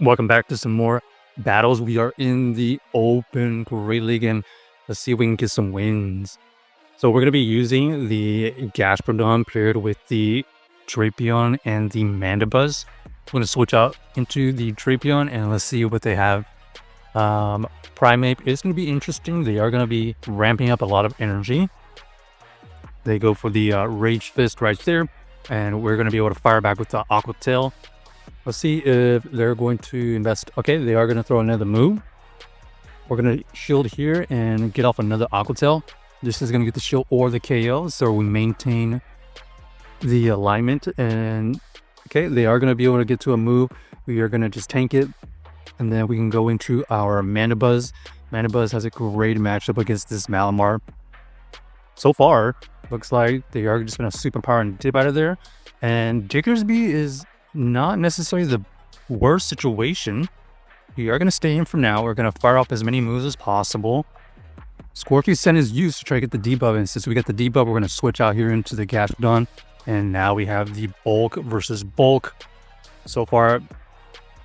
Welcome back to some more battles. We are in the Open Great League, and let's see if we can get some wins. So we're going to be using the Gastrodon paired with the Drapion and the Mandibuzz. We're going to switch out into the Drapion, and let's see what they have. Primate is going to be interesting. They are going to be ramping up a lot of energy. They go for the Rage Fist right there, and we're going to be able to fire back with the Aqua Tail. Let's see if they're going to invest. Okay, they are going to throw another move. We're going to shield here and get off another Aqua Tail. This is going to get the shield or the KO, so we maintain the alignment. And okay, they are going to be able to get to a move. We are going to just tank it, and then we can go into our Mandibuzz. Mandibuzz has a great matchup against this Malamar. So far, looks like they are just going to superpower and dip out of there. And Diggersby is not necessarily the worst situation. We are going to stay in for now. We're going to fire off as many moves as possible. Scorpion is used to try to get the debuff, and since we got the debuff, we're going to switch out here into the Gastrodon. And now we have the bulk versus bulk. So far,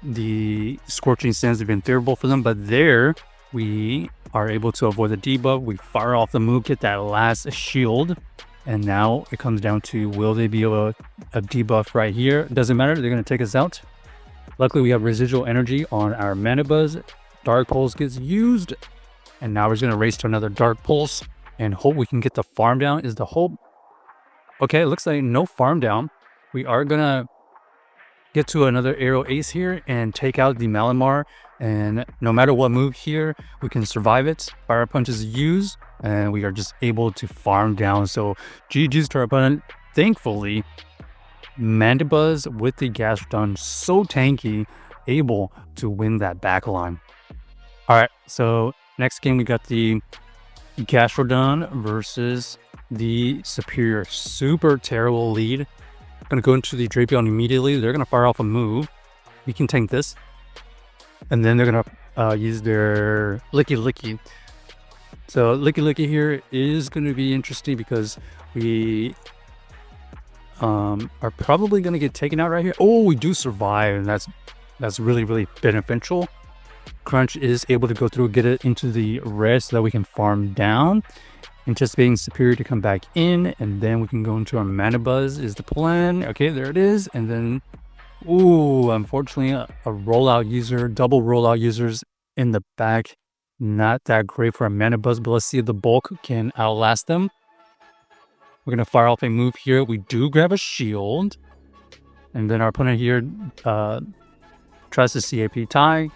the Scorching Sands have been favorable for them, but there we are able to avoid the debuff. We fire off the move, get that last shield. And now it comes down to, will they be able to debuff right here? It doesn't matter. They're going to take us out. Luckily, we have residual energy on our Mandibuzz. Dark Pulse gets used. And now we're going to race to another Dark Pulse and hope we can get the farm down is the hope. Okay, it looks like no farm down. We are going to get to another Aerial Ace here and take out the Malamar. And no matter what move here, we can survive it. Fire Punch is used, and we are just able to farm down. So GG's to our opponent. Thankfully, Mandibuzz with the Gastrodon, so tanky, able to win that backline. All right, so next game we got the Gastrodon versus the Superior. Super terrible lead. I'm going to go into the Drapion immediately. They're going to fire off a move. We can tank this. And then they're going to use their Licky Licky. So Licky Licky here is going to be interesting because we are probably going to get taken out right here. Oh, we do survive, and that's really, really beneficial. Crunch is able to go through, get it into the red so that we can farm down. Anticipating Superior to come back in, and then we can go into our Mandibuzz is the plan. Okay, there it is. And then, ooh, unfortunately, a rollout user, double rollout users in the back. Not that great for our Mandibuzz, but let's see if the bulk can outlast them. We're going to fire off a move here. We do grab a shield. And then our opponent here tries to CAP tie.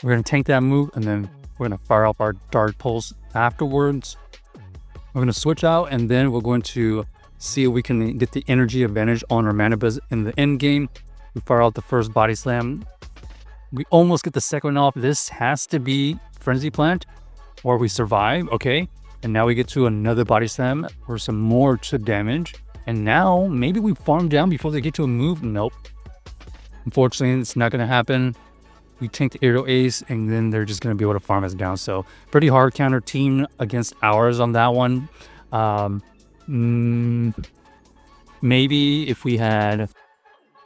We're going to tank that move, and then we're going to fire off our Dark Pulse afterwards. We're going to switch out, and then we're going to see if we can get the energy advantage on our Mandibuzz in the end game. We fire out the first Body Slam. We almost get the second one off. This has to be Frenzy Plant, or we survive. Okay, and now we get to another Body Slam for some more chip damage. And now maybe we farm down before they get to a move. Nope. Unfortunately, it's not going to happen. We tank the Aerial Ace, and then they're just going to be able to farm us down. So pretty hard counter team against ours on that one. Maybe if we had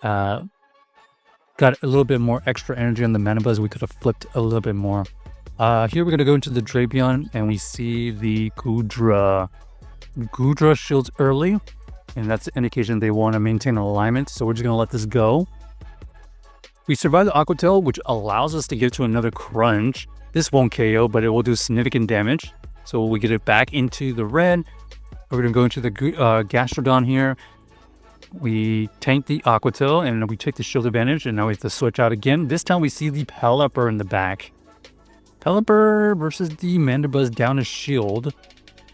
got a little bit more extra energy on the Mandibuzz, we could have flipped a little bit more. Here we're going to go into the Drapion, and we see the Goodra. Goodra shields early, and that's the indication they want to maintain alignment. So we're just going to let this go. We survive the Aqua Tail, which allows us to get to another Crunch. This won't KO, but it will do significant damage. So we get it back into the red. We're going to go into the Gastrodon here. We tank the Aqua Tail, and we take the shield advantage, and now we have to switch out again. This time we see the Pelipper in the back. Pelipper versus the Mandibuzz down a shield.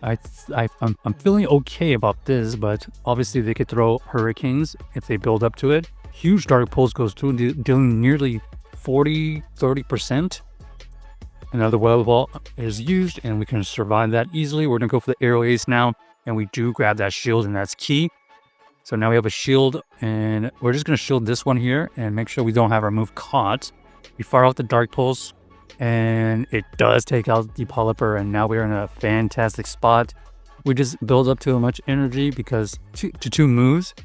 I'm feeling okay about this, but obviously they could throw Hurricanes if they build up to it. Huge Dark Pulse goes through, dealing nearly 30%. Another Weather Ball is used, and we can survive that easily. We're going to go for the Aerial Ace now, and we do grab that shield, and that's key. So now we have a shield, and we're just going to shield this one here and make sure we don't have our move caught. We fire out the Dark Pulse, and it does take out the Pelipper, and now we're in a fantastic spot. We just build up too much energy because two moves.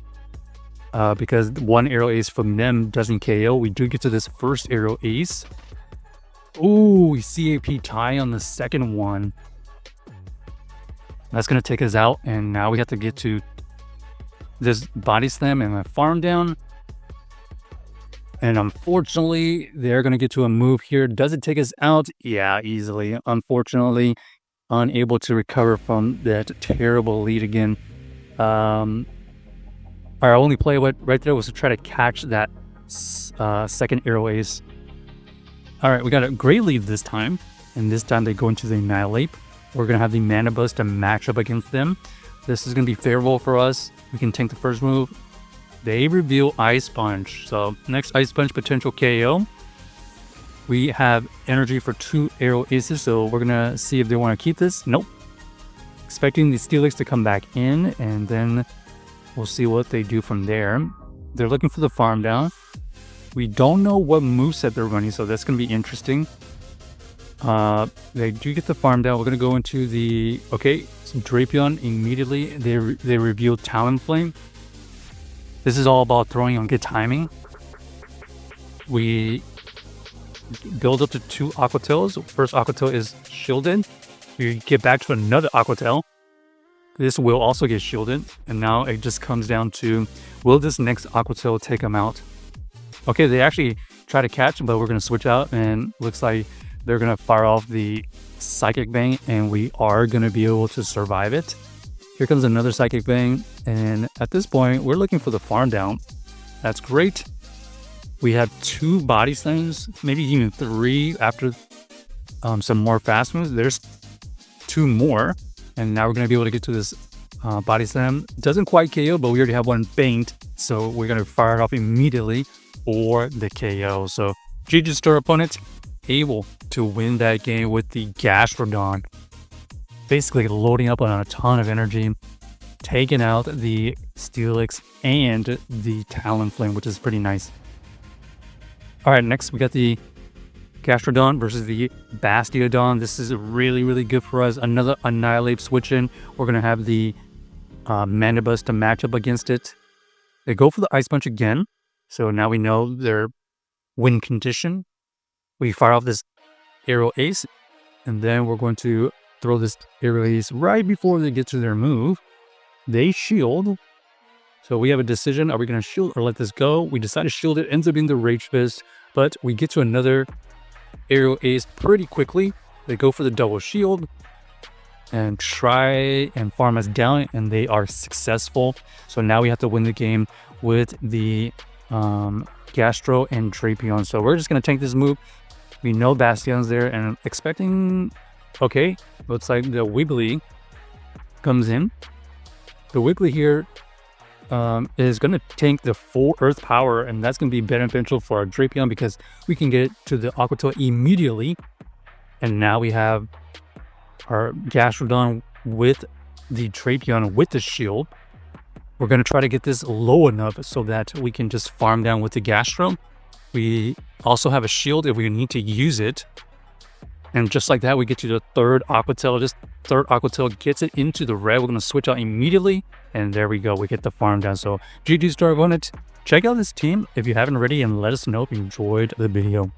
because one Aerial Ace from them doesn't KO. We do get to this first Aerial Ace. Ooh, we CAP tie on the second one. That's going to take us out, and now we have to get to this Body Slam and a Farm Down. And unfortunately, they're going to get to a move here. Does it take us out? Yeah, easily. Unfortunately, unable to recover from that terrible lead again. Our only play right there was to try to catch that second Aerial Ace. All right, we got a great lead this time. And this time they go into the Annihilate. We're going to have the Mandibuzz to match up against them. This is going to be favorable for us. We can tank the first move. They reveal Ice Punch. So next Ice Punch potential KO. We have energy for 2 Aerial Aces. So we're going to see if they want to keep this. Nope. Expecting the Steelix to come back in. And then we'll see what they do from there. They're looking for the Farm Down. We don't know what moveset they're running. So that's going to be interesting. They do get the Farm Down. We're going to go into the... Okay, so Drapion immediately. They reveal Talonflame. This is all about throwing on good timing. We build up to 2 Aqua Tails. First Aqua Tail is shielded. We get back to another Aqua Tail. This will also get shielded. And now it just comes down to, will this next Aqua Tail take them out? Okay, they actually try to catch, but we're going to switch out. And looks like they're going to fire off the Psychic Bang. And we are going to be able to survive it. Here comes another Psychic Bang, and at this point, we're looking for the Farm Down. That's great. We have 2 Body Slams, maybe even 3 after some more fast moves. There's 2 more, and now we're going to be able to get to this Body Slam. Doesn't quite KO, but we already have one banked, so we're going to fire it off immediately for the KO. So GG's to our opponent, able to win that game with the Gastrodon. Basically loading up on a ton of energy, taking out the Steelix and the Talonflame, which is pretty nice. All right, next we got the Gastrodon versus the Bastiodon. This is really, really good for us. Another Annihilate switch in. We're going to have the Mandibuzz to match up against it. They go for the Ice Punch again. So now we know their win condition. We fire off this Aerial Ace, and then we're going to throw this Aerial Ace right before they get to their move. They shield. So we have a decision. Are we going to shield or let this go? We decide to shield it. Ends up being the Rage Fist. But we get to another Aerial Ace pretty quickly. They go for the double shield and try and farm us down. And they are successful. So now we have to win the game with the Gastro and Drapion. So we're just going to tank this move. We know Bastion's there. And I'm expecting... Okay, looks like the Wiggly comes in. The Wiggly here is going to tank the full Earth Power, and that's going to be beneficial for our Drapion because we can get to the Aqua Tail immediately. And now we have our Gastrodon with the Drapion with the shield. We're going to try to get this low enough so that we can just farm down with the Gastro. We also have a shield if we need to use it. And just like that, we get to the third Aqua Tail. This third Aqua Tail gets it into the red. We're going to switch out immediately. And there we go. We get the Farm Down. So GG's to our opponent. Check out this team if you haven't already and let us know if you enjoyed the video.